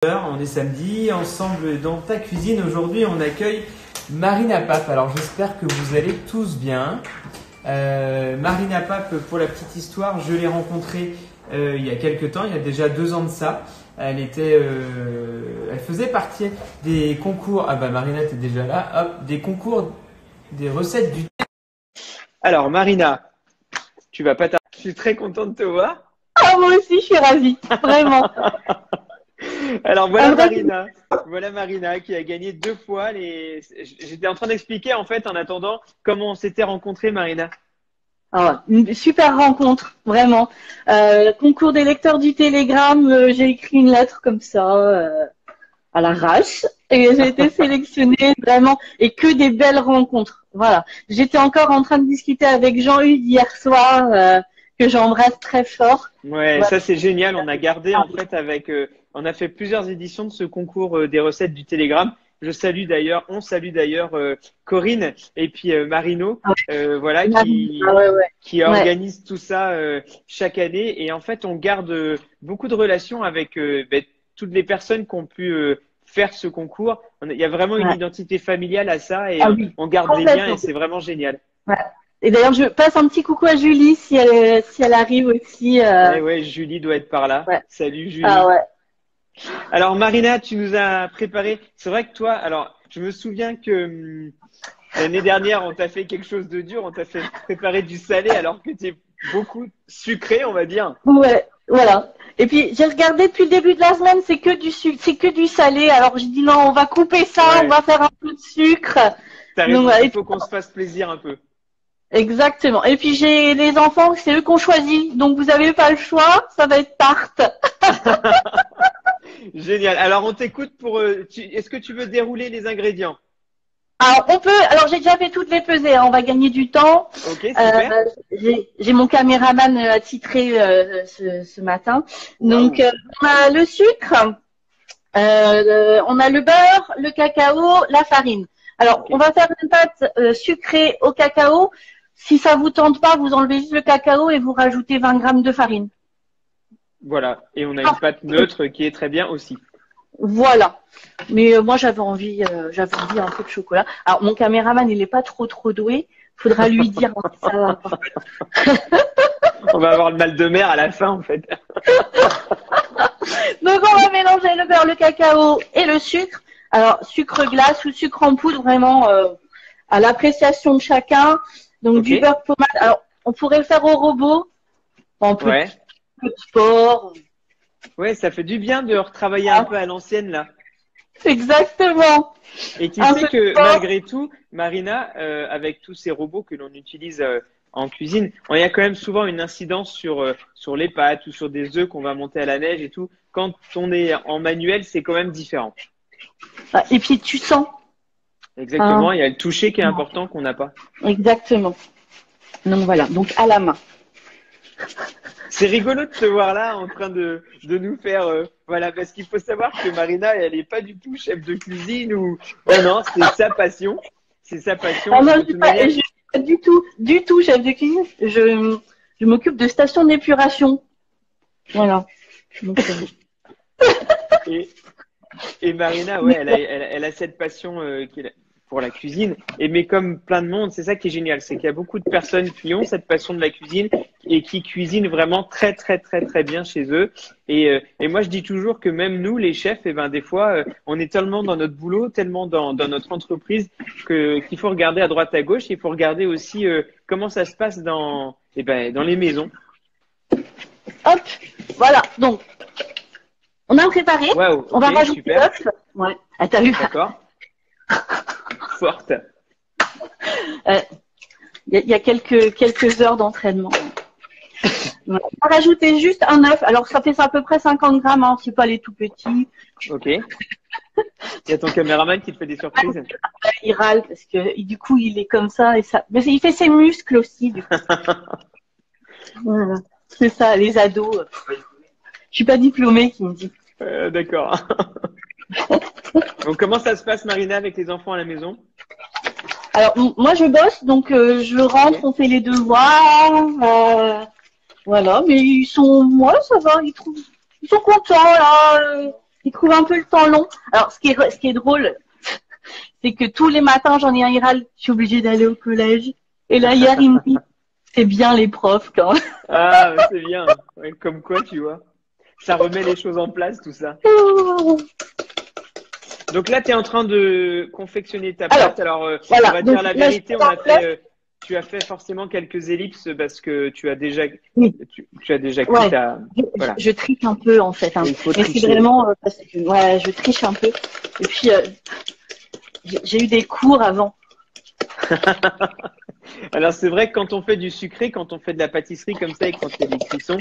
On est samedi, ensemble dans ta cuisine. Aujourd'hui, on accueille Marina Pape. Alors, j'espère que vous allez tous bien. Marina Pape, pour la petite histoire, je l'ai rencontrée il y a quelques temps, il y a déjà 2 ans de ça. Elle faisait partie des concours. Ah bah Marina, t'es déjà là. Hop, des concours, des recettes du. Alors, Marina, tu vas pas tarder. Je suis très content de te voir. Ah, moi aussi, je suis ravie, vraiment. Alors voilà Marina qui a gagné 2 fois les. J'étais en train d'expliquer en fait en attendant comment on s'était rencontrés, Marina. Ah, une super rencontre, vraiment. Concours des lecteurs du Télégramme, j'ai écrit une lettre comme ça, à l'arrache, et j'ai été sélectionnée vraiment, et que des belles rencontres. Voilà. J'étais encore en train de discuter avec Jean-Hugues hier soir, que j'embrasse très fort. Ouais, Voilà. ça c'est génial. On a gardé en fait on a fait plusieurs éditions de ce concours des recettes du Télégramme. On salue d'ailleurs Corinne et puis Marino, voilà, qui organise tout ça chaque année. Et en fait, on garde beaucoup de relations avec toutes les personnes qui ont pu faire ce concours. Il y a vraiment une identité familiale à ça et on garde des liens et c'est vraiment génial. Ouais. Et d'ailleurs, je passe un petit coucou à Julie si elle arrive aussi. Ouais, Julie doit être par là. Ouais. Salut Julie. Ah ouais. Alors Marina, tu nous as préparé. C'est vrai que toi, alors je me souviens que l'année dernière, on t'a fait quelque chose de dur. On t'a fait préparer du salé alors que tu es beaucoup sucré, on va dire. Ouais, voilà. Et puis j'ai regardé depuis le début de la semaine, c'est que du salé. Alors j'ai dit non, on va couper ça, on va faire un peu de sucre. T'as raison, il faut qu'on se fasse plaisir un peu. Exactement. Et puis j'ai les enfants, c'est eux qui ont choisi, donc vous n'avez pas le choix, ça va être tarte. Génial. Alors on t'écoute pour. Est-ce que tu veux dérouler les ingrédients? Alors j'ai déjà fait toutes les pesées, hein, on va gagner du temps. Ok, super. J'ai mon caméraman attitré ce matin. Donc on a le sucre, on a le beurre, le cacao, la farine. Alors on va faire une pâte sucrée au cacao. Si ça vous tente pas, vous enlevez juste le cacao et vous rajoutez 20 grammes de farine. Voilà. Et on a une pâte neutre qui est très bien aussi. Voilà. Mais moi j'avais envie un peu de chocolat. Alors mon caméraman il est pas trop doué. Faudra lui dire ça va pas. On va avoir le mal de mer à la fin en fait. Donc on va mélanger le beurre, le cacao et le sucre. Alors sucre glace ou sucre en poudre vraiment à l'appréciation de chacun. Donc du beurre pommade. Alors on pourrait le faire au robot. En peu de sport. Ouais, ça fait du bien de retravailler un peu à l'ancienne là. Exactement. Et tu sais que malgré tout, Marina, avec tous ces robots que l'on utilise en cuisine, il y a quand même souvent une incidence sur les pâtes ou sur des œufs qu'on va monter à la neige et tout. Quand on est en manuel, c'est quand même différent. Et puis tu sens. Exactement, il y a le toucher qui est important qu'on n'a pas. Exactement. Donc voilà, donc à la main. C'est rigolo de te voir là en train de nous faire voilà, parce qu'il faut savoir que Marina elle n'est pas du tout chef de cuisine ou non, c'est sa passion. C'est sa passion. Ah non, je suis pas du tout chef de cuisine. Je m'occupe de station d'épuration. Voilà. Donc, et Marina, ouais, elle a cette passion pour la cuisine. Mais comme plein de monde, c'est ça qui est génial, c'est qu'il y a beaucoup de personnes qui ont cette passion de la cuisine et qui cuisinent vraiment très bien chez eux. Et moi, je dis toujours que même nous, les chefs, des fois, on est tellement dans notre boulot, tellement dans notre entreprise qu'il faut regarder à droite à gauche. Il faut regarder aussi comment ça se passe dans les maisons. Hop, voilà. Donc, on a préparé. Wow, on va rajouter l'œuf. Ouais. Ah, t'as vu? D'accord. Forte. Il y a quelques heures d'entraînement. On va rajouter juste un œuf. Alors, ça fait à peu près 50 grammes, hein. C'est pas les tout petits. Ok. Il y a ton caméraman qui te fait des surprises. Il râle parce que du coup, il est comme ça et ça. Mais il fait ses muscles aussi, du coup. Voilà. C'est ça, les ados. Je suis pas diplômée, qui me dit. D'accord. Donc, comment ça se passe, Marina, avec les enfants à la maison? Alors, moi, je bosse, donc je rentre, on fait les devoirs. Voilà, mais ça va, ils sont contents, là. il trouve un peu le temps long. Alors, ce qui est drôle, c'est que tous les matins, j'en ai un, il râle, je suis obligée d'aller au collège. Et là, hier, il me dit, c'est bien les profs quand même. Ah, c'est bien. Ouais, comme quoi, tu vois. Ça remet les choses en place, tout ça. Donc là, tu es en train de confectionner ta pâte. Alors, voilà. on va Donc, dire la là, vérité, tu as fait forcément quelques ellipses parce que tu as déjà, oui. tu as déjà cuit Ouais. ta. Voilà. Je triche un peu en fait. Hein. Il faut Mais c'est tricher. vraiment parce que ouais, je triche un peu. Et puis j'ai eu des cours avant. Alors c'est vrai que quand on fait du sucré, quand on fait de la pâtisserie comme ça et quand il y a des cuissons,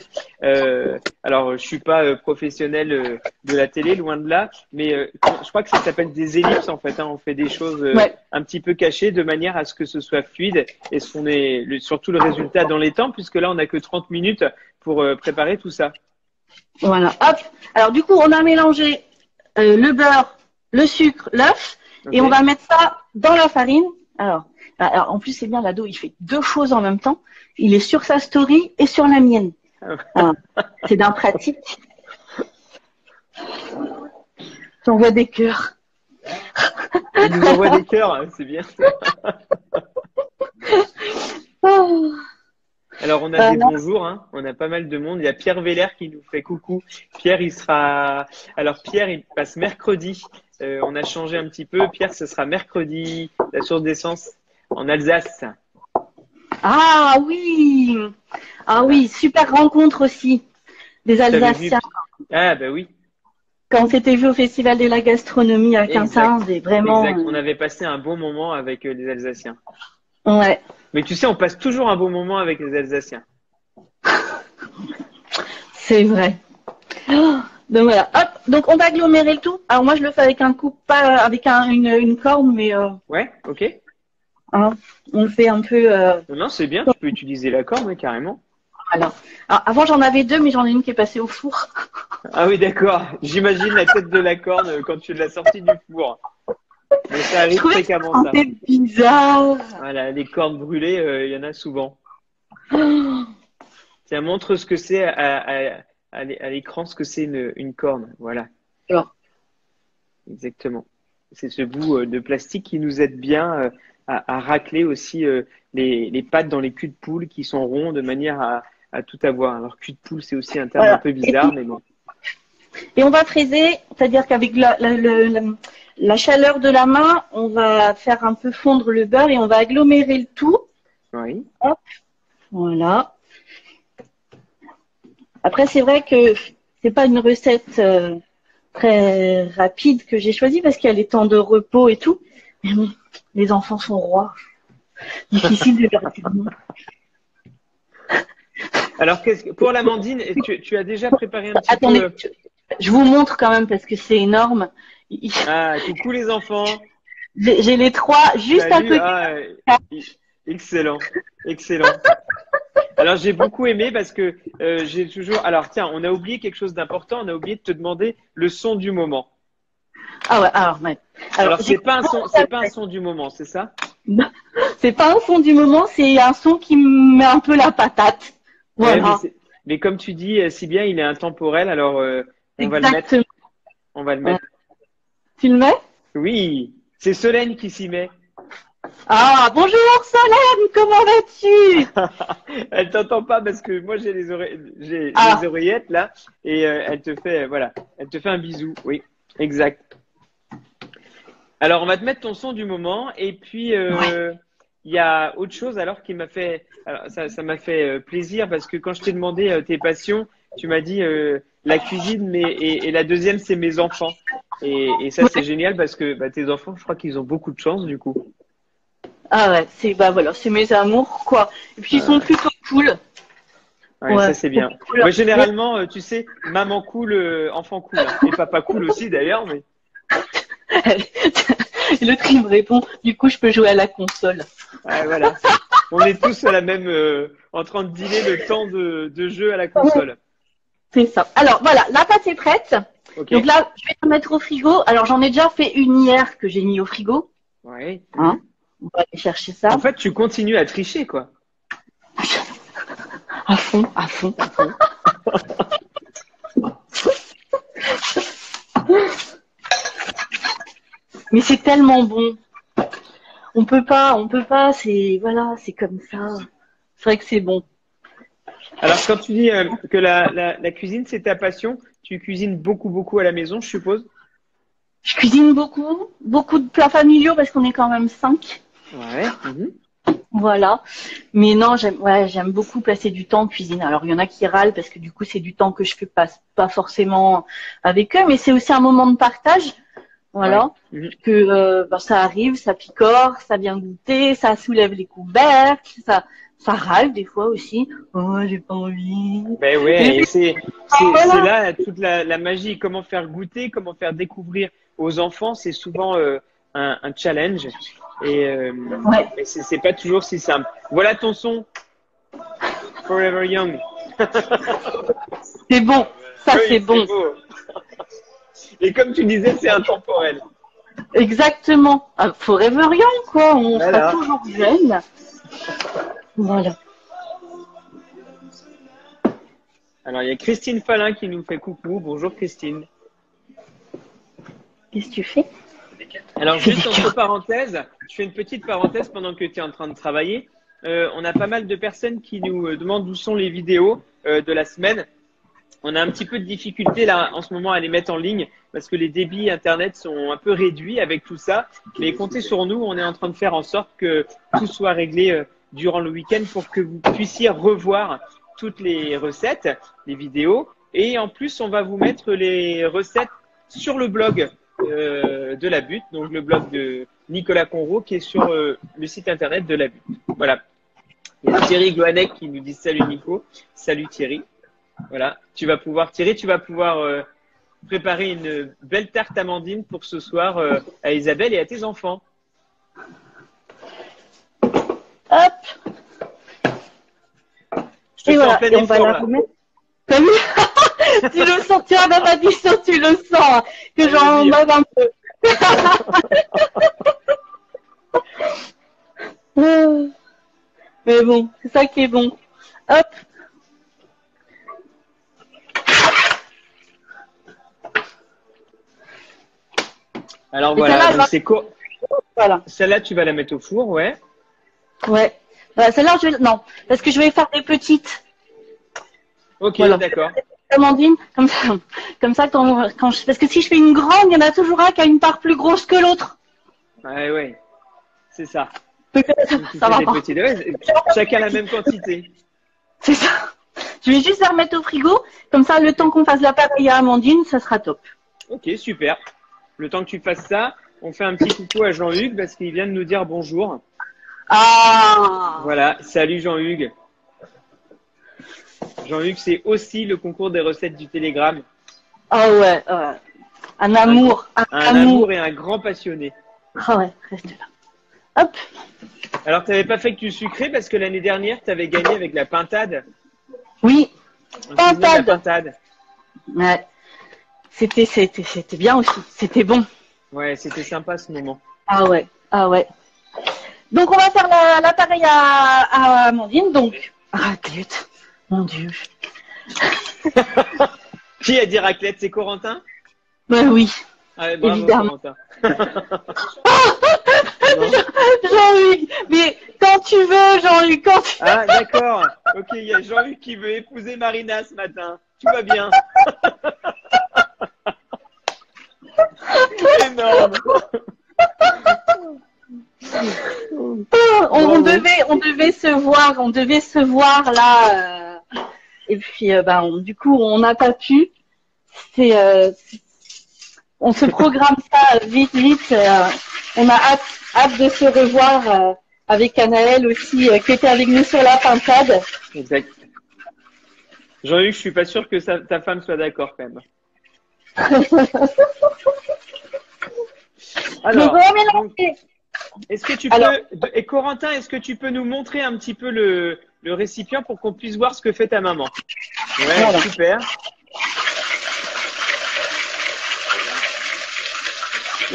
alors je suis pas professionnel de la télé, loin de là, mais je crois que ça s'appelle des ellipses en fait. Hein. On fait des choses Ouais. un petit peu cachées de manière à ce que ce soit fluide et ce qu'on ait surtout le résultat dans les temps, puisque là on n'a que 30 minutes pour préparer tout ça. Voilà. Hop. Alors du coup, on a mélangé le beurre, le sucre, l'œuf, Okay. et on va mettre ça dans la farine. Alors en plus c'est bien, l'ado, il fait deux choses en même temps. Il est sur sa story et sur la mienne. C'est d'un pratique. J'envoie des cœurs. Il nous envoie des cœurs, hein, c'est bien. Alors, on a des bonjours, hein. On a pas mal de monde. Il y a Pierre Veller qui nous fait coucou. Pierre, alors Pierre, il passe mercredi. On a changé un petit peu. Pierre, ce sera mercredi, la source d'essence en Alsace. Ah oui! Ah oui, super rencontre aussi des Alsaciens. Ah, bah oui. Quand on s'était vu au Festival de la gastronomie à Quintin, vraiment. Exact. On avait passé un bon moment avec les Alsaciens. Ouais. Mais tu sais, on passe toujours un bon moment avec les Alsaciens. C'est vrai. Donc voilà. Hop. Donc on va agglomérer le tout. Alors moi je le fais avec un coup, pas avec une corne, mais. Ouais. Ok. Hein, on le fait un peu. Non, c'est bien. Tu peux utiliser la corne, hein, carrément. Alors avant j'en avais deux, mais j'en ai une qui est passée au four. Ah oui, d'accord. J'imagine la tête de la corne quand tu l'as sortie du four. Mais ça arrive fréquemment, ça. C'est bizarre. Voilà, les cornes brûlées, il y en a souvent. Tiens, montre ce que c'est à l'écran, ce que c'est une corne. Voilà. Alors. Exactement. C'est ce bout de plastique qui nous aide bien à racler aussi les pattes dans les culs de poule qui sont ronds de manière à tout avoir. Alors, cul de poule, c'est aussi un terme un peu bizarre, mais bon. Et on va fraiser, c'est-à-dire qu'avec la chaleur de la main, on va faire un peu fondre le beurre et on va agglomérer le tout. Oui. Hop. Voilà. Après, c'est vrai que c'est pas une recette très rapide que j'ai choisie parce qu'il y a les temps de repos et tout. Mais bon, les enfants sont rois. Difficile de leur dire non. Alors, pour l'amandine, tu as déjà préparé un petit Attendez, peu… je vous montre quand même parce que c'est énorme. Ah, coucou les enfants. J'ai les trois juste Salut. à côté. Excellent, excellent. Alors j'ai beaucoup aimé parce que j'ai toujours… Alors tiens, on a oublié quelque chose d'important. On a oublié de te demander le son du moment. Ah ouais, alors ouais. Alors c'est pas un son du moment, c'est ça? C'est pas un son du moment, c'est un son qui me met un peu la patate. Voilà. Ouais, mais comme tu dis si bien, il est intemporel. Alors on va le mettre. On va le mettre. Tu le mets? Oui, c'est Solène qui s'y met. Ah, bonjour Solène, comment vas-tu? Elle t'entend pas parce que moi j'ai les oreillettes là et elle te fait un bisou. Oui, exact. Alors on va te mettre ton son du moment et puis il y a autre chose alors qui m'a fait ça m'a fait plaisir parce que quand je t'ai demandé tes passions, tu m'as dit la cuisine et la deuxième c'est mes enfants et ça c'est génial parce que tes enfants je crois qu'ils ont beaucoup de chance du coup. Ah ouais, c'est mes amours quoi. Et puis ils sont plutôt cool. Ouais, ça c'est bien. Moi généralement tu sais maman cool enfant cool hein. Et papa cool aussi d'ailleurs mais l'autre il me répond du coup je peux jouer à la console. Ouais, voilà. On est tous à la même en train de dealer le temps de jeu à la console. C'est ça. Alors voilà, la pâte est prête. Okay. Donc là, je vais la mettre au frigo. Alors j'en ai déjà fait une hier que j'ai mis au frigo. Ouais. Hein, on va aller chercher ça. En fait, tu continues à tricher, quoi. À fond, à fond. Mais c'est tellement bon. On peut pas, voilà, c'est comme ça. C'est vrai que c'est bon. Alors, quand tu dis que la cuisine, c'est ta passion, tu cuisines beaucoup, beaucoup à la maison, je suppose? Je cuisine beaucoup de plats familiaux parce qu'on est quand même 5. Ouais. Mhm. Voilà. Mais non, j'aime beaucoup passer du temps en cuisine. Alors, il y en a qui râlent parce que du coup, c'est du temps que je fais pas forcément avec eux, mais c'est aussi un moment de partage. Ouais. Voilà. Mhm. Que ça arrive, ça picore, ça vient goûter, ça soulève les couvercles, ça râle des fois aussi. Oh, j'ai pas envie. Ben ouais, et Voilà. c'est là toute la magie. Comment faire goûter, comment faire découvrir aux enfants, c'est souvent un challenge. Et, euh, Ouais. et c'est pas toujours si simple. Voilà ton son, Forever Young. C'est bon. Ça, Oui, c'est bon. beau. Et comme tu disais, c'est intemporel. Exactement. Ah, Forever Young, quoi. On sera Voilà. toujours jeune. Voilà. Alors, il y a Christine Falin qui nous fait coucou. Bonjour Christine. Qu'est-ce que tu fais? Alors, Je fais juste des entre cœurs. parenthèses, je fais une petite parenthèse pendant que tu es en train de travailler. On a pas mal de personnes qui nous demandent où sont les vidéos de la semaine. On a un petit peu de difficulté là en ce moment à les mettre en ligne parce que les débits Internet sont un peu réduits avec tout ça. Mais comptez sur nous, on est en train de faire en sorte que tout soit réglé durant le week-end pour que vous puissiez revoir toutes les recettes, les vidéos. Et en plus, on va vous mettre les recettes sur le blog de la Butte, donc le blog de Nicolas Conro qui est sur le site Internet de la Butte. Voilà. Il y a Thierry Gloanec qui nous dit salut Nico. Salut Thierry. Voilà, tu vas pouvoir préparer une belle tarte amandine pour ce soir à Isabelle et à tes enfants. Hop. Je te Et fais en voilà. plein Et on va effort la là. remettre. T'as vu? Tu le sens, tu as même addition, tu le sens, hein, que j'en Vas-y. bave un peu. Mais bon, c'est ça qui est bon. Hop. Alors Et voilà, celle-là, elle donc va. c'est quoi? Voilà. Celle-là, tu vas la mettre au four, ouais. Ouais. Voilà, celle-là, non, parce que je vais faire des petites. Ok, Voilà. d'accord. Amandine, comme ça parce que si je fais une grande, il y en a toujours un qui a une part plus grosse que l'autre. Ouais, ouais, c'est ça. Donc, Donc tu ça fais va des pas. petites. Ouais, chacun la même quantité. C'est ça. Je vais juste la remettre au frigo. Comme ça, le temps qu'on fasse l'appareil à Amandine, ça sera top. Ok, super. Le temps que tu fasses ça, on fait un petit coucou à Jean-Hugues parce qu'il vient de nous dire bonjour. Ah. Voilà, salut Jean-Hugues. Jean-Hugues, c'est aussi le concours des recettes du Télégramme. Ah ouais, ouais. Un amour, un Un amour. amour et un grand passionné. Ah ouais, reste là. Hop. Alors, tu n'avais pas fait que du sucré parce que l'année dernière, tu avais gagné avec la pintade. Oui, On se souvient de la pintade. pintade. Ouais. C'était bien aussi. C'était bon. Ouais, c'était sympa ce moment. Ah ouais, ah ouais. Donc on va faire l'appareil à Amandine. Donc raclette. Mon Dieu. Qui a dit raclette? C'est Corentin? Ben oui, Ah, ouais, bravo évidemment. Corentin. Non. Jean-Hugues, mais quand tu veux, Jean-Hugues, quand tu Ah, d'accord. Ok, il y a Jean-Hugues qui veut épouser Marina ce matin. Tout va bien. Énorme. on devait se voir là. Et puis, du coup, on n'a pas pu. On se programme ça vite, vite. On a hâte de se revoir avec Anaël aussi, qui était avec nous sur la pintade. Exact. Jean-Hugues, je suis pas sûr que ta femme soit d'accord quand même. Alors, Donc, on va mélanger. est-ce que tu Alors. peux, et Corentin, est-ce que tu peux nous montrer un petit peu le récipient pour qu'on puisse voir ce que fait ta maman? Ouais, Voilà. super.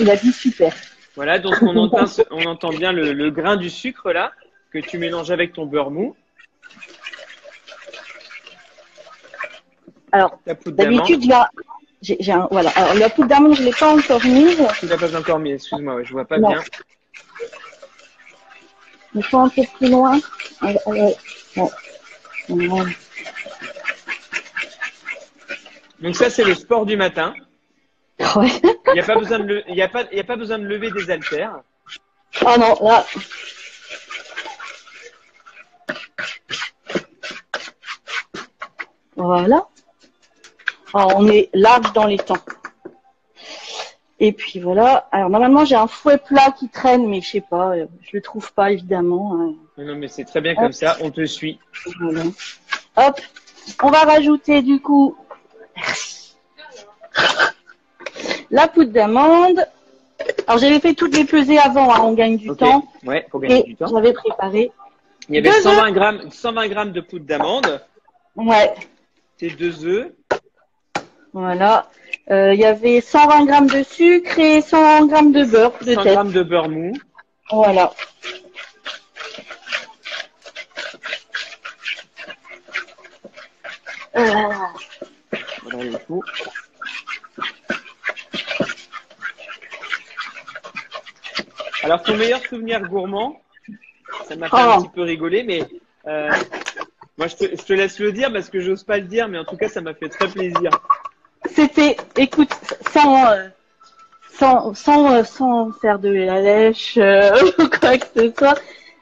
Il a dit super. Voilà, donc on entend bien le grain du sucre là, que tu mélanges avec ton beurre mou. Alors, La poudre d'amande. d'habitude, voilà. Alors, la poudre d'amande, je l'ai pas encore mise. Tu l'as pas encore mis, excuse-moi, ouais, je vois pas Non. bien. Il faut un peu plus loin. Bon. Voilà. Donc ça, c'est le sport du matin. Ouais. Il n'y a pas besoin de, il y a pas besoin de lever des haltères. Oh non, là. Voilà. Alors, on est large dans les temps. Et puis voilà. Alors normalement j'ai un fouet plat qui traîne, mais je sais pas, je le trouve pas évidemment. Non, mais c'est très bien comme ça, on te suit. Voilà. Hop, on va rajouter du coup la poudre d'amande. Alors j'avais fait toutes les pesées avant, hein, on gagne du temps. Ouais, pour gagner Et du temps. j'avais préparé. Il y avait 120 grammes de poudre d'amande. Ouais. C'est 2 œufs. Voilà. Il y avait 120 grammes de sucre et 100 grammes de beurre. 100 grammes de beurre mou. Voilà. Voilà le tout. Alors, ton meilleur souvenir gourmand, ça m'a fait un petit peu rigoler, mais moi, je te laisse le dire parce que j'ose pas le dire, mais en tout cas, ça m'a fait très plaisir. C'était, écoute, sans faire de la lèche ou quoi que ce soit,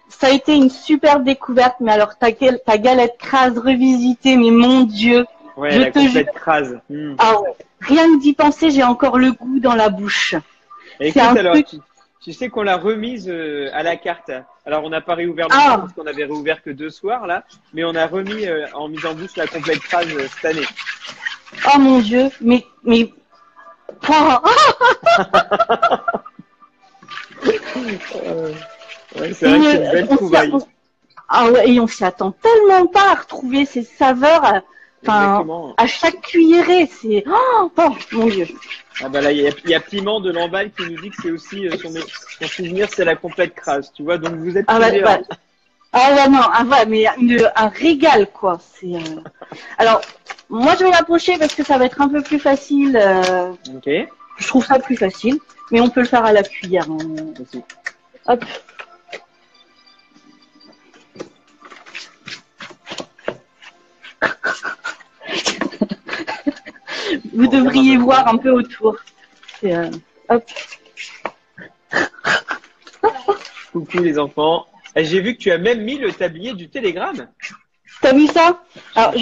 ça a été une super découverte. Mais alors, ta galette crase revisitée, mais mon Dieu, Ouais, je la te jure. complète crase. Ah ouais. Rien que d'y penser, j'ai encore le goût dans la bouche. Et écoute, alors, tu sais qu'on l'a remise à la carte. Alors, on n'a pas réouvert le soir parce qu'on avait réouvert que 2 soirs là, mais on a remis en mise en bouche la complète crase cette année. Oh mon Dieu, mais ouais, c'est vrai que c'est une belle trouvaille. Ah ouais, et on s'y attend tellement pas à retrouver ces saveurs. Enfin, à chaque cuillerée, c'est oh mon Dieu. Ah bah là, il y a Piment de Lamballe qui nous dit que c'est aussi son souvenir, c'est la complète crase, tu vois. Donc vous êtes plusieurs. Ah ouais, non, mais un régal quoi. C'est alors moi je vais l'approcher parce que ça va être un peu plus facile. Ok. Je trouve ça plus facile, mais on peut le faire à la cuillère. Aussi. Hop. Vous devriez voir un peu autour. Hop. Coucou les enfants. J'ai vu que tu as même mis le tablier du télégramme. T'as vu ça? Alors,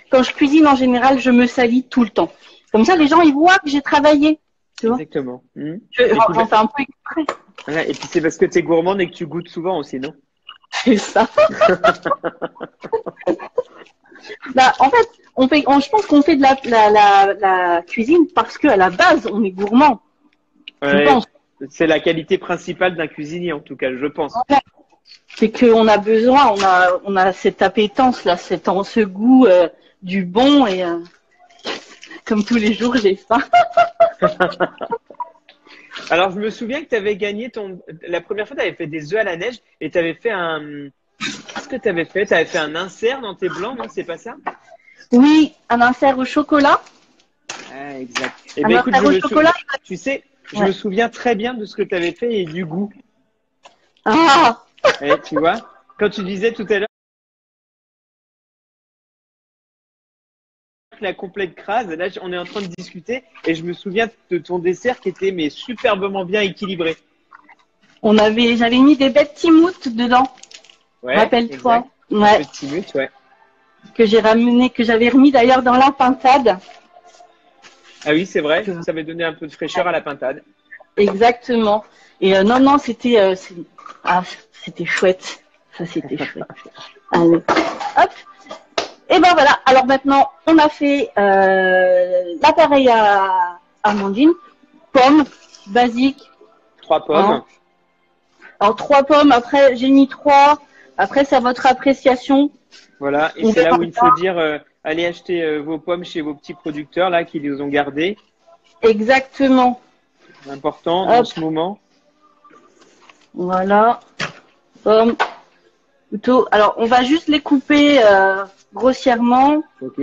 quand je cuisine en général, je me salis tout le temps. Comme ça, les gens ils voient que j'ai travaillé. Tu vois? Exactement. J'en fais un peu exprès. Ouais, et puis c'est parce que tu es gourmande et que tu goûtes souvent aussi, non? C'est ça. Bah, en fait, je pense qu'on fait de la cuisine parce qu'à la base, on est gourmand. Ouais, je pense. C'est la qualité principale d'un cuisinier, en tout cas, je pense. Ouais. C'est qu'on a besoin, on a cette appétence là, ce goût du bon et comme tous les jours, j'ai faim. Alors, je me souviens que tu avais gagné la première fois, tu avais fait des œufs à la neige et tu avais fait Qu'est-ce que tu avais fait? Tu avais fait un insert dans tes blancs, non? C'est pas ça? Oui, un insert au chocolat. Ah, exact. Et bien, écoute, tu sais, je me souviens très bien de ce que tu avais fait et du goût. Ah! Et, tu vois, quand tu disais tout à l'heure la complète crase, là, on est en train de discuter et je me souviens de ton dessert qui était mais superbement bien équilibré. J'avais mis des bêtes timoutes dedans. Ouais. Rappelle-toi. Ouais. Des timoutes, ouais. Que j'avais remis d'ailleurs dans la pintade. Ah oui, c'est vrai. Ça avait donné un peu de fraîcheur à la pintade. Exactement. Et non, c'était chouette. Ça, c'était chouette. Allez. Hop. Et ben voilà. Alors maintenant, on a fait l'appareil à Amandine. Pommes, basique. 3 pommes. Hein. Alors 3 pommes. Après, j'ai mis 3. Après, c'est à votre appréciation. Voilà. Et c'est là où il faut dire, allez acheter vos pommes chez vos petits producteurs là qui les ont gardées. Exactement. Important en ce moment. Voilà. Pommes. Couteau. Alors, on va juste les couper grossièrement. Ok.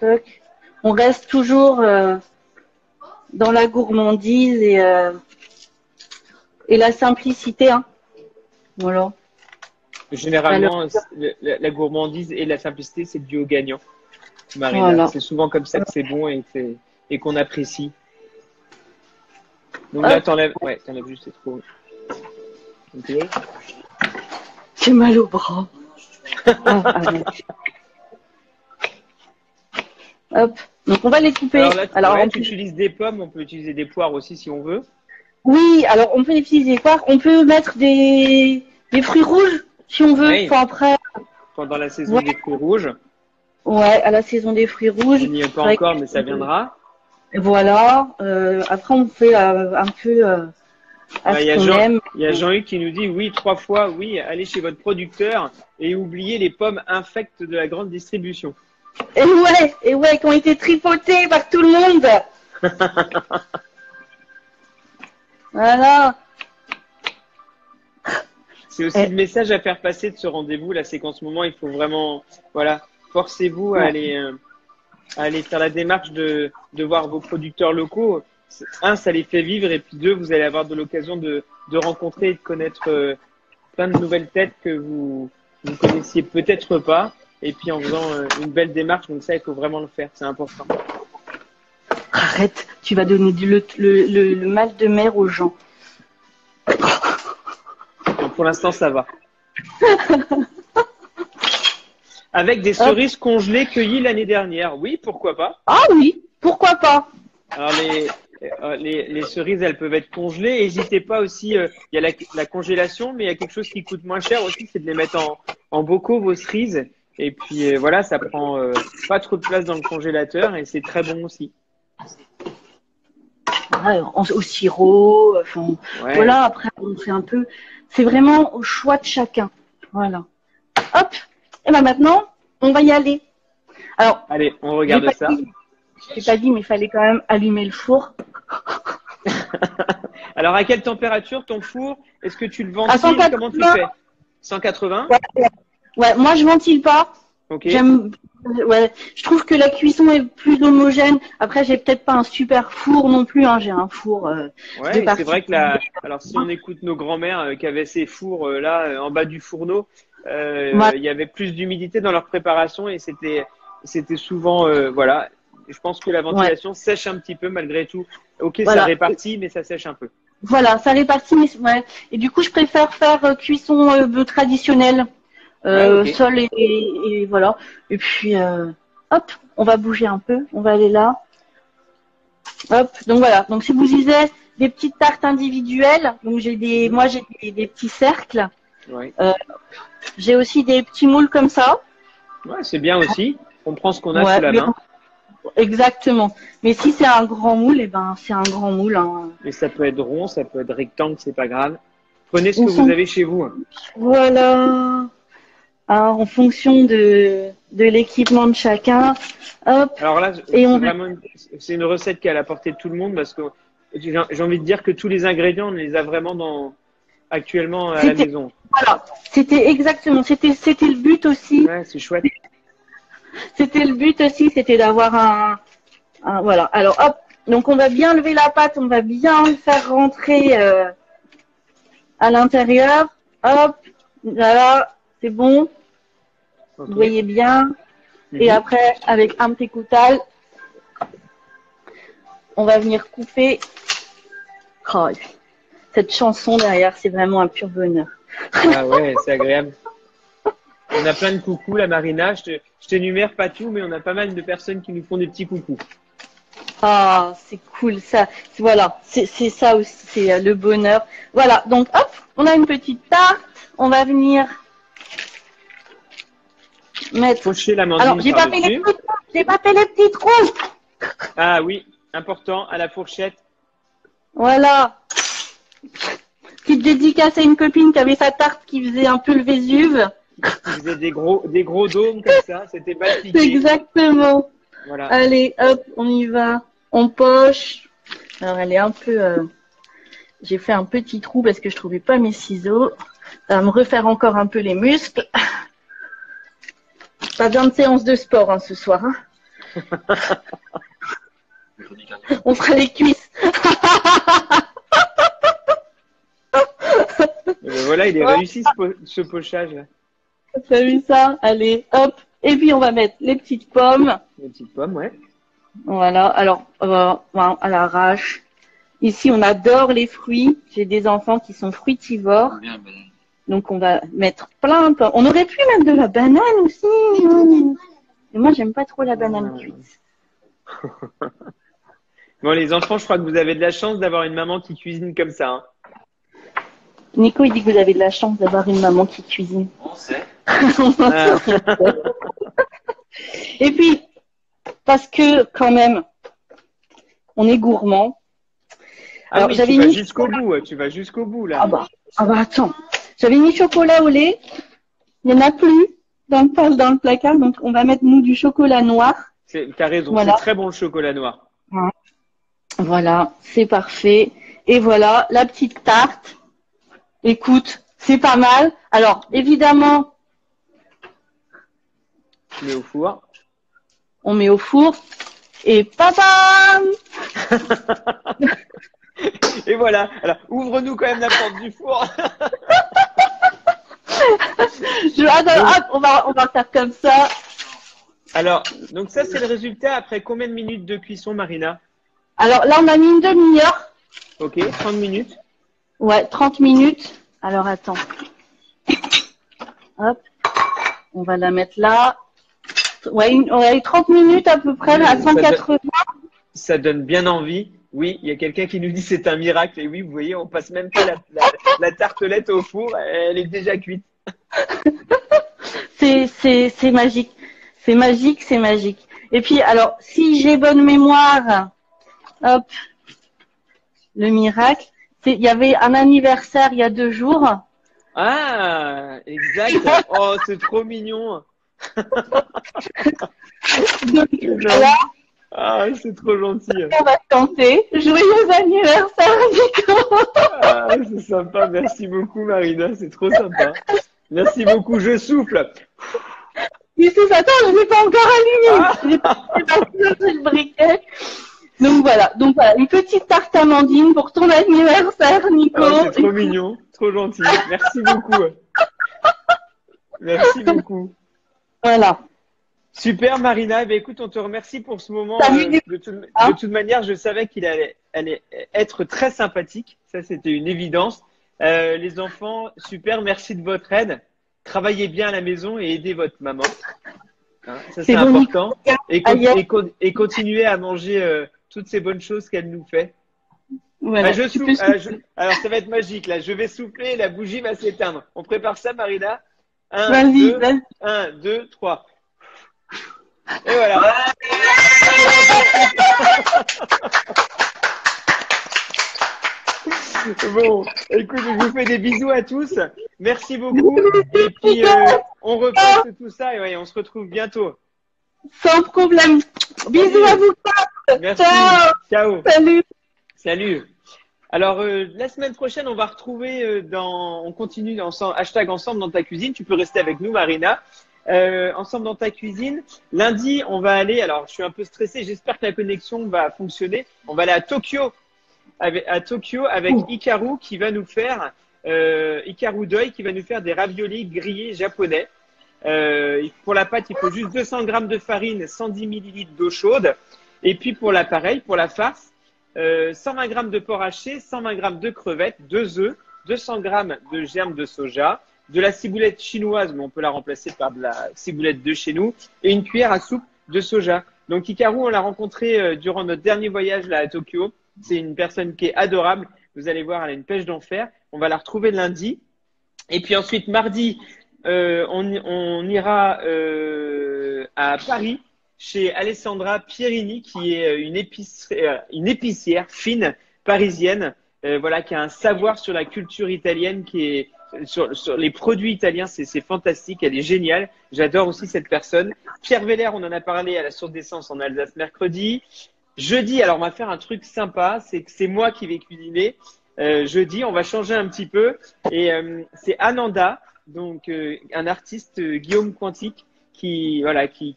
Toc. On reste toujours dans la gourmandise et la simplicité. Hein. Voilà. Généralement, Alors, la gourmandise et la simplicité, c'est le duo gagnant, Marina. voilà. C'est souvent comme ça que c'est bon et qu'on apprécie. Donc là, Hop. t'enlèves juste, c'est trop. Ok. J'ai mal au bras. Ah, arrête. Hop. Donc on va les couper. Alors là, Alors, ouais, tu utilises des pommes, on peut utiliser des poires aussi si on veut. oui, alors on peut utiliser quoi? On peut mettre des fruits rouges si on veut. Oui. Enfin, après, Pendant la saison ouais, des fruits rouges. ouais, à la saison des fruits rouges. On n'y est pas C'est vrai encore, que- mais ça viendra. Voilà. Après, on fait un peu à Bah, ce qu'on aime. Il y a Jean-Hugues qui nous dit oui, 3 fois, oui, allez chez votre producteur et oubliez les pommes infectes de la grande distribution. Et ouais, qui ont été tripotées par tout le monde. Voilà. C'est aussi le message à faire passer de ce rendez-vous. Là, c'est qu'en ce moment, il faut vraiment, voilà, forcez-vous à aller faire la démarche de voir vos producteurs locaux. Un, ça les fait vivre, et puis deux, vous allez avoir de l'occasion de rencontrer et de connaître plein de nouvelles têtes que vous connaissiez peut-être pas. Et puis en faisant une belle démarche, donc ça, il faut vraiment le faire, c'est important. Arrête, tu vas donner le mal de mer aux gens. Donc pour l'instant, ça va. Avec des cerises congelées cueillies l'année dernière. Oui, pourquoi pas? Ah oui, pourquoi pas? Alors les cerises, elles peuvent être congelées. N'hésitez pas aussi, il y a la congélation, mais il y a quelque chose qui coûte moins cher aussi, c'est de les mettre en bocaux, vos cerises. Et puis voilà, ça prend pas trop de place dans le congélateur et c'est très bon aussi. Ouais, au sirop, enfin, Ouais. voilà, après on fait un peu, c'est vraiment au choix de chacun. Voilà. Hop, et ben maintenant, on va y aller. Alors, Allez, on regarde ça. J'ai pas dit, mais il fallait quand même allumer le four. Alors, à quelle température ton four? Est-ce que tu le À ventiles? 180. Comment tu fais? 180? Ouais, moi je ventile pas. Ok. Ouais, je trouve que la cuisson est plus homogène. Après, j'ai peut-être pas un super four non plus. Hein. J'ai un four Ouais, de c'est vrai que alors si on écoute nos grands-mères qui avaient ces fours là en bas du fourneau, Ouais. il y avait plus d'humidité dans leur préparation et c'était souvent voilà. Je pense que la ventilation sèche un petit peu malgré tout. Ok, Voilà. ça répartit, mais ça sèche un peu. Voilà, ça répartit. Mais ouais. Et du coup, je préfère faire cuisson traditionnelle, Ok. sol et voilà. Et puis, hop, on va bouger un peu. On va aller là. Hop. Donc voilà. Donc si vous disiez des petites tartes individuelles, donc moi j'ai des petits cercles. Ouais. J'ai aussi des petits moules comme ça. Ouais, c'est bien aussi. On prend ce qu'on a Ouais, sous la main. Exactement. Mais si c'est un grand moule, eh ben c'est un grand moule. Hein. Et ça peut être rond, ça peut être rectangle, c'est pas grave. Prenez ce que vous avez chez vous. Voilà. Alors, en fonction de l'équipement de chacun. Hop. Alors là, c'est une recette qui est à la portée de tout le monde parce que j'ai envie de dire que tous les ingrédients, on les a vraiment actuellement à la maison. Voilà. C'était exactement. C'était le but aussi. Ouais, c'est chouette. C'était le but aussi, c'était d'avoir voilà. Alors hop, donc on va bien lever la pâte, on va bien le faire rentrer à l'intérieur. Hop, voilà, c'est bon. Okay. Vous voyez bien. Et après, avec un petit coutal, on va venir couper. Oh, cette chanson derrière, c'est vraiment un pur bonheur. Ah ouais, c'est agréable. On a plein de coucous, la Marina. Je t'énumère pas tout, mais on a pas mal de personnes qui nous font des petits coucous. Ah, c'est cool, ça. Voilà, c'est ça aussi, c'est le bonheur. Voilà, donc hop, on a une petite tarte. On va venir mettre. Faucher l'amandine. Alors, j'ai pas fait les petits trous. Ah oui, important, à la fourchette. Voilà. Petite dédicace à une copine qui avait sa tarte qui faisait un peu le Vésuve. Qui faisait des gros dômes comme ça, c'était mal piqué. Exactement. Voilà. Allez, hop, on y va. On poche. Alors, elle est un peu. J'ai fait un petit trou parce que je trouvais pas mes ciseaux. Ça va me refaire encore un peu les muscles. Pas bien de séance de sport hein, ce soir. Hein. On fera les cuisses. Et ben voilà, il est réussi ce pochage là. T'as vu ça? Allez, hop. Et puis on va mettre les petites pommes. Les petites pommes, ouais. Voilà. Alors, voilà, à l'arrache. Ici, on adore les fruits. J'ai des enfants qui sont fruitivores. Donc, on va mettre plein de pommes. On aurait pu mettre de la banane aussi. Mais moi, j'aime pas trop la banane cuite. Bon, les enfants, je crois que vous avez de la chance d'avoir une maman qui cuisine comme ça. Hein. Nico, il dit que vous avez de la chance d'avoir une maman qui cuisine. On sait. Et puis, parce que quand même, on est gourmand. Alors, oui, tu vas jusqu'au bout. Tu vas jusqu'au bout là. Ah bah attends. J'avais mis chocolat au lait. Il n'y en a plus dans le placard. Donc, on va mettre nous du chocolat noir. T'as raison. Voilà. C'est très bon le chocolat noir. Voilà, c'est parfait. Et voilà, la petite tarte. Écoute, c'est pas mal. Alors, évidemment, tu mets au four. On met au four. Et papa. Et voilà. Alors, ouvre-nous quand même la porte du four. On va faire comme ça. Alors, donc ça, c'est le résultat après combien de minutes de cuisson, Marina? Alors là, on a mis une demi-heure. Ok, 30 minutes. Ouais, 30 minutes. Alors, attends. Hop. On va la mettre là. Ouais, 30 minutes à peu près, à 180. Ça donne bien envie. Oui, il y a quelqu'un qui nous dit c'est un miracle. Et oui, vous voyez, on passe même pas la tartelette au four. Elle est déjà cuite. C'est magique. C'est magique, c'est magique. Et puis, alors, si j'ai bonne mémoire, hop, le miracle, il y avait un anniversaire il y a 2 jours. Ah, exact. Oh, c'est trop mignon. Donc, voilà. Ah, c'est trop gentil. On va chanter. Joyeux anniversaire, Nico. Ah, c'est sympa. Merci beaucoup, Marina. C'est trop sympa. Merci beaucoup. Je souffle. Du tout, attends, je ne l'ai pas encore allumé. J'ai pas le briquet. Donc voilà, une petite tarte amandine pour ton anniversaire, Nico. Oh, c'est trop mignon, trop gentil. Merci beaucoup. Merci beaucoup. Voilà. Super, Marina. Eh bien, écoute, on te remercie pour ce moment. De toute manière, je savais qu'il allait être très sympathique. Ça, c'était une évidence. Les enfants, super. Merci de votre aide. Travaillez bien à la maison et aidez votre maman. Hein, ça, c'est important. Et continuez à manger toutes ces bonnes choses qu'elle nous fait. Voilà. Alors, ça va être magique. Là, je vais souffler et la bougie va s'éteindre. On prépare ça, Marina? 1, 2, 3. Et voilà. Bon, écoute, je vous fais des bisous à tous. Merci beaucoup. Et puis, on repasse tout ça et ouais, on se retrouve bientôt. Sans problème. Bisous à vous. Merci. Ciao. Salut. Alors, la semaine prochaine, on va retrouver on continue ensemble, #ensemble dans ta cuisine. Tu peux rester avec nous, Marina. Ensemble dans ta cuisine. Lundi, on va aller, alors je suis un peu stressé, j'espère que la connexion va fonctionner. On va aller à Tokyo avec Hikaru qui va nous faire, Hikaru Doi qui va nous faire des raviolis grillés japonais. Pour la pâte, il faut juste 200 grammes de farine, 110 millilitres d'eau chaude. Et puis pour la farce, 120 grammes de porc haché, 120 grammes de crevettes, 2 œufs, 200 grammes de germes de soja, de la ciboulette chinoise, mais on peut la remplacer par de la ciboulette de chez nous, et une cuillère à soupe de soja. Donc Hikaru, on l'a rencontré durant notre dernier voyage là à Tokyo. C'est une personne qui est adorable. Vous allez voir, elle a une pêche d'enfer. On va la retrouver lundi. Et puis ensuite, mardi, on ira à Paris chez Alessandra Pierini, qui est une épicière fine parisienne, voilà, qui a un savoir sur la culture italienne, qui est sur les produits italiens, c'est fantastique, elle est géniale. J'adore aussi cette personne. Pierre Veller, on en a parlé à la source d'essence en Alsace mercredi. Jeudi, alors on va faire un truc sympa, c'est que c'est moi qui vais cuisiner. Jeudi, on va changer un petit peu et c'est Ananda, donc un artiste Guillaume Quantique qui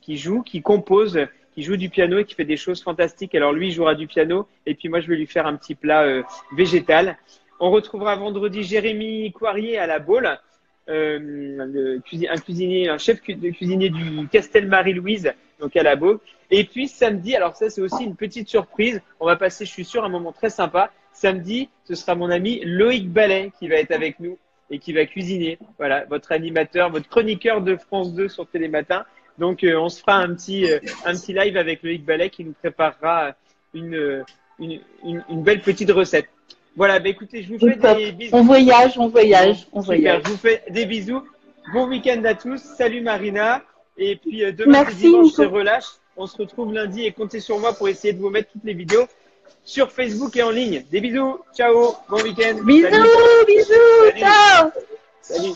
joue, qui compose, qui joue du piano et qui fait des choses fantastiques. Alors lui, il jouera du piano et puis moi, je vais lui faire un petit plat végétal. On retrouvera vendredi Jérémy Coirier à la Baule, un chef de cuisinier du Castel Marie-Louise, donc à la Baule. Et puis samedi, alors ça c'est aussi une petite surprise, on va passer, je suis sûr, un moment très sympa. Samedi, ce sera mon ami Loïc Ballet qui va être avec nous et qui va cuisiner. Voilà, votre animateur, votre chroniqueur de France 2 sur Télématin. Donc on se fera un petit live avec Loïc Ballet qui nous préparera une belle petite recette. Voilà, bah écoutez, je vous fais des bisous. On voyage. Super, je vous fais des bisous. Bon week-end à tous. Salut Marina. Et puis demain, c'est dimanche, c'est relâche. On se retrouve lundi et comptez sur moi pour essayer de vous mettre toutes les vidéos sur Facebook et en ligne. Des bisous. Ciao. Bon week-end. Bisous, Salut. bisous. Ciao. Salut.